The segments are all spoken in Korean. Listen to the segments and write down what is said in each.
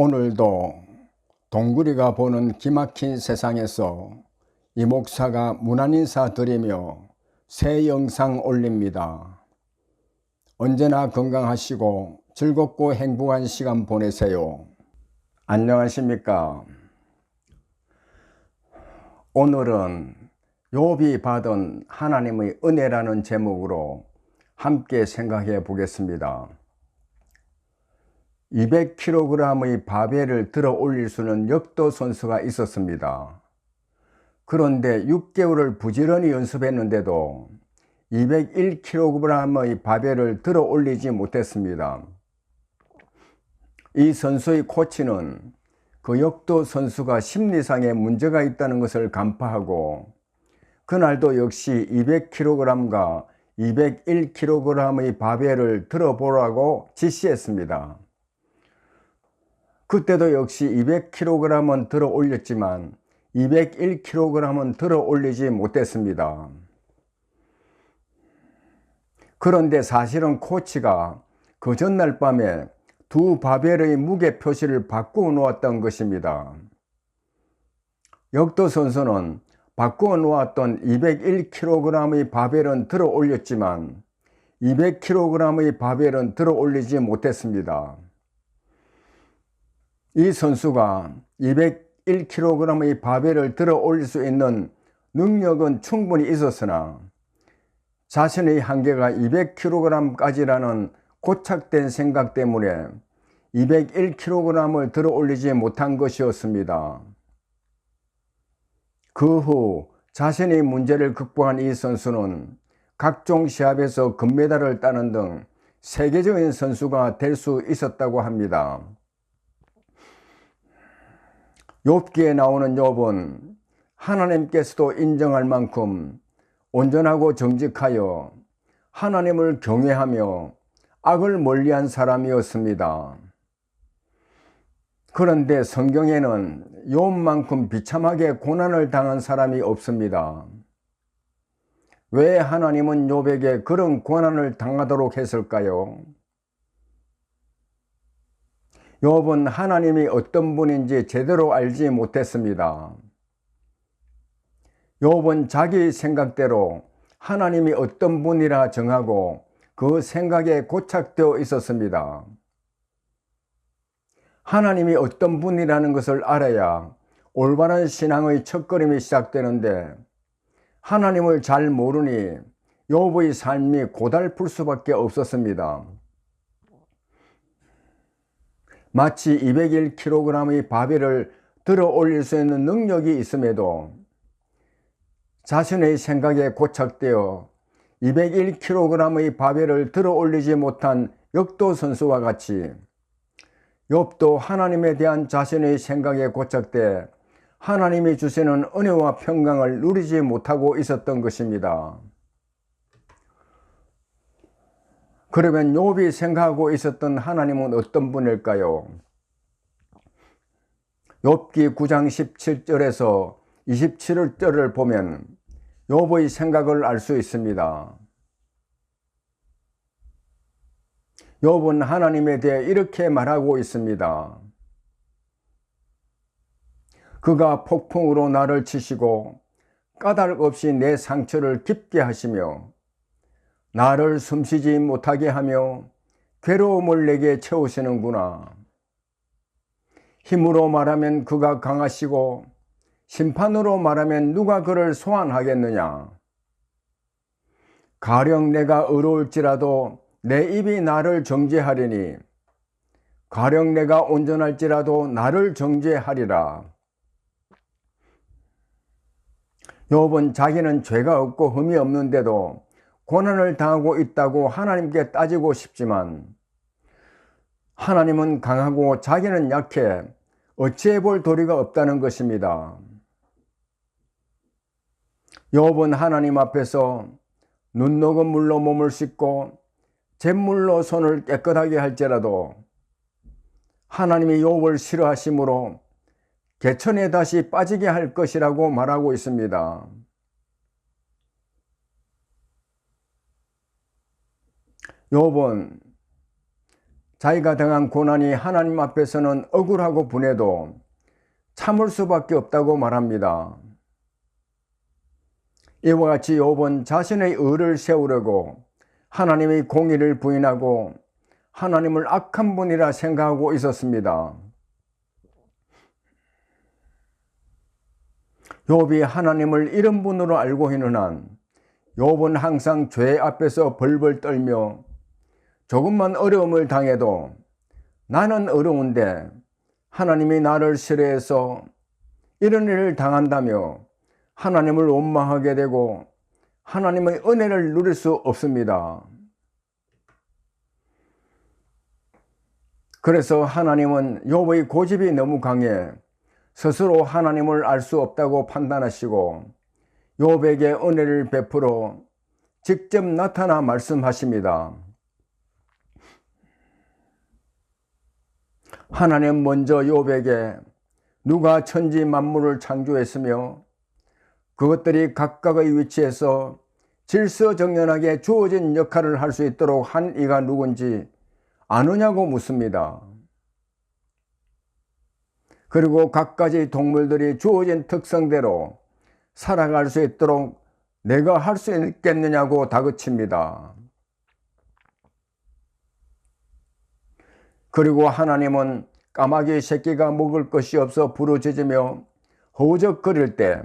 오늘도 동구리가 보는 기막힌 세상에서 이 목사가 문안 인사 드리며 새 영상 올립니다. 언제나 건강하시고 즐겁고 행복한 시간 보내세요. 안녕하십니까? 오늘은 욥이 받은 하나님의 은혜라는 제목으로 함께 생각해 보겠습니다. 200kg의 바벨을 들어 올릴 수 있는 역도 선수가 있었습니다. 그런데 6개월을 부지런히 연습했는데도 201kg의 바벨을 들어 올리지 못했습니다. 이 선수의 코치는 그 역도 선수가 심리상에 문제가 있다는 것을 간파하고 그날도 역시 200kg과 201kg의 바벨을 들어보라고 지시했습니다. 그때도 역시 200kg은 들어 올렸지만 201kg은 들어 올리지 못했습니다. 그런데 사실은 코치가 그 전날 밤에 두 바벨의 무게 표시를 바꾸어 놓았던 것입니다. 역도 선수는 바꾸어 놓았던 201kg의 바벨은 들어 올렸지만 200kg의 바벨은 들어 올리지 못했습니다. 이 선수가 201kg의 바벨을 들어 올릴 수 있는 능력은 충분히 있었으나 자신의 한계가 200kg까지라는 고착된 생각 때문에 201kg을 들어 올리지 못한 것이었습니다. 그 후 자신의 문제를 극복한 이 선수는 각종 시합에서 금메달을 따는 등 세계적인 선수가 될 수 있었다고 합니다. 욥기에 나오는 욥은 하나님께서도 인정할 만큼 온전하고 정직하여 하나님을 경외하며 악을 멀리한 사람이었습니다. 그런데 성경에는 욥만큼 비참하게 고난을 당한 사람이 없습니다. 왜 하나님은 욥에게 그런 고난을 당하도록 했을까요? 욥은 하나님이 어떤 분인지 제대로 알지 못했습니다. 욥은 자기 생각대로 하나님이 어떤 분이라 정하고 그 생각에 고착되어 있었습니다. 하나님이 어떤 분이라는 것을 알아야 올바른 신앙의 첫걸음이 시작되는데 하나님을 잘 모르니 욥의 삶이 고달플 수밖에 없었습니다. 마치 201kg의 바벨을 들어 올릴 수 있는 능력이 있음에도 자신의 생각에 고착되어 201kg의 바벨을 들어 올리지 못한 역도 선수와 같이 욥도 하나님에 대한 자신의 생각에 고착돼 하나님이 주시는 은혜와 평강을 누리지 못하고 있었던 것입니다. 그러면 욥이 생각하고 있었던 하나님은 어떤 분일까요? 욥기 9장 17절에서 27절을 보면 욥의 생각을 알 수 있습니다. 욥은 하나님에 대해 이렇게 말하고 있습니다. 그가 폭풍으로 나를 치시고 까닭 없이 내 상처를 깊게 하시며 나를 숨쉬지 못하게 하며 괴로움을 내게 채우시는구나. 힘으로 말하면 그가 강하시고 심판으로 말하면 누가 그를 소환하겠느냐. 가령 내가 의로울지라도 내 입이 나를 정죄하리니 가령 내가 온전할지라도 나를 정죄하리라. 욥은 자기는 죄가 없고 흠이 없는데도 고난을 당하고 있다고 하나님께 따지고 싶지만 하나님은 강하고 자기는 약해 어찌해 볼 도리가 없다는 것입니다. 욥은 하나님 앞에서 눈 녹은 물로 몸을 씻고 잿물로 손을 깨끗하게 할지라도 하나님이 욥을 싫어하심으로 개천에 다시 빠지게 할 것이라고 말하고 있습니다. 욥은 자기가 당한 고난이 하나님 앞에서는 억울하고 분해도 참을 수밖에 없다고 말합니다. 이와 같이 욥은 자신의 의를 세우려고 하나님의 공의를 부인하고 하나님을 악한 분이라 생각하고 있었습니다. 욥이 하나님을 이런 분으로 알고 있는 한 욥은 항상 죄 앞에서 벌벌 떨며 조금만 어려움을 당해도 나는 어려운데 하나님이 나를 싫어해서 이런 일을 당한다며 하나님을 원망하게 되고 하나님의 은혜를 누릴 수 없습니다. 그래서 하나님은 욥의 고집이 너무 강해 스스로 하나님을 알 수 없다고 판단하시고 욥에게 은혜를 베풀어 직접 나타나 말씀하십니다. 하나님 먼저 욥에게 누가 천지 만물을 창조했으며 그것들이 각각의 위치에서 질서정연하게 주어진 역할을 할 수 있도록 한 이가 누군지 아느냐고 묻습니다. 그리고 각가지 동물들이 주어진 특성대로 살아갈 수 있도록 내가 할 수 있겠느냐고 다그칩니다. 그리고 하나님은 까마귀 새끼가 먹을 것이 없어 부르짖으며 허우적거릴 때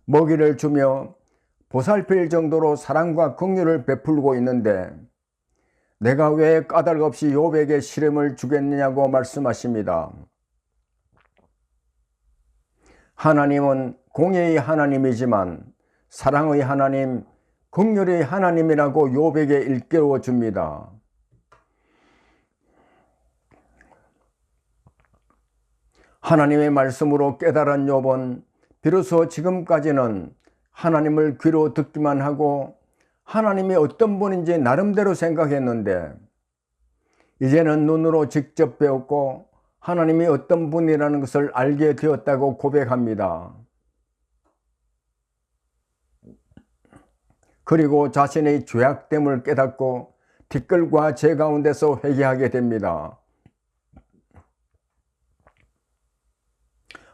먹이를 주며 보살필 정도로 사랑과 긍휼을 베풀고 있는데 내가 왜 까닭없이 욥에게 시름을 주겠느냐고 말씀하십니다. 하나님은 공의의 하나님이지만 사랑의 하나님, 긍휼의 하나님이라고 욥에게 일깨워 줍니다. 하나님의 말씀으로 깨달은 욥은 비로소 지금까지는 하나님을 귀로 듣기만 하고 하나님이 어떤 분인지 나름대로 생각했는데 이제는 눈으로 직접 배웠고 하나님이 어떤 분이라는 것을 알게 되었다고 고백합니다. 그리고 자신의 죄악됨을 깨닫고 티끌과 재 가운데서 회개하게 됩니다.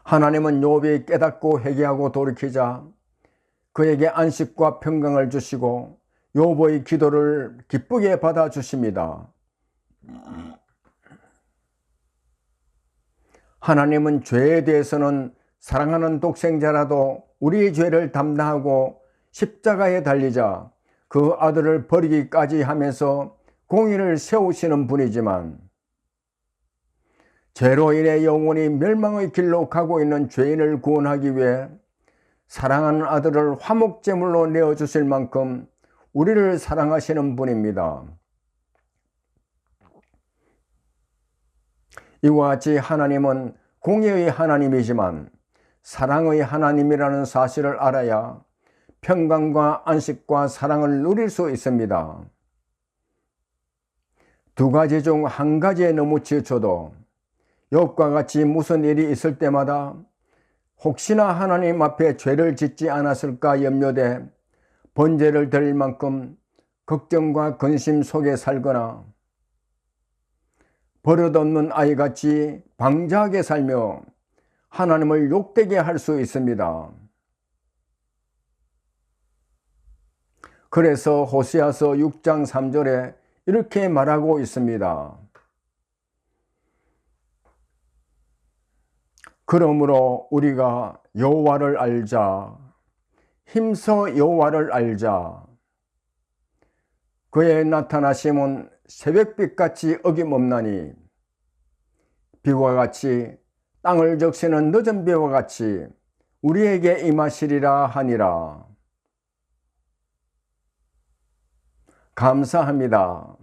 하나님은 욥이 깨닫고 회개하고 돌이키자 그에게 안식과 평강을 주시고 욥의 기도를 기쁘게 받아주십니다. 하나님은 죄에 대해서는 사랑하는 독생자라도 우리의 죄를 담당하고 십자가에 달리자 그 아들을 버리기까지 하면서 공의를 세우시는 분이지만 죄로 인해 영원히 멸망의 길로 가고 있는 죄인을 구원하기 위해 사랑하는 아들을 화목제물로 내어주실 만큼 우리를 사랑하시는 분입니다. 이와 같이 하나님은 공의의 하나님이지만 사랑의 하나님이라는 사실을 알아야 평강과 안식과 사랑을 누릴 수 있습니다. 두 가지 중 한 가지에 너무 지쳐도 욥과 같이 무슨 일이 있을 때마다 혹시나 하나님 앞에 죄를 짓지 않았을까 염려돼 번제를 드릴 만큼 걱정과 근심 속에 살거나 버릇없는 아이같이 방자하게 살며 하나님을 욕되게 할 수 있습니다. 그래서 호세아서 6장 3절에 이렇게 말하고 있습니다. 그러므로 우리가 여호와를 알자. 힘써 여호와를 알자. 그의 나타나심은 새벽빛같이 어김없나니 비와 같이 땅을 적시는 늦은 비와 같이 우리에게 임하시리라 하니라. 감사합니다.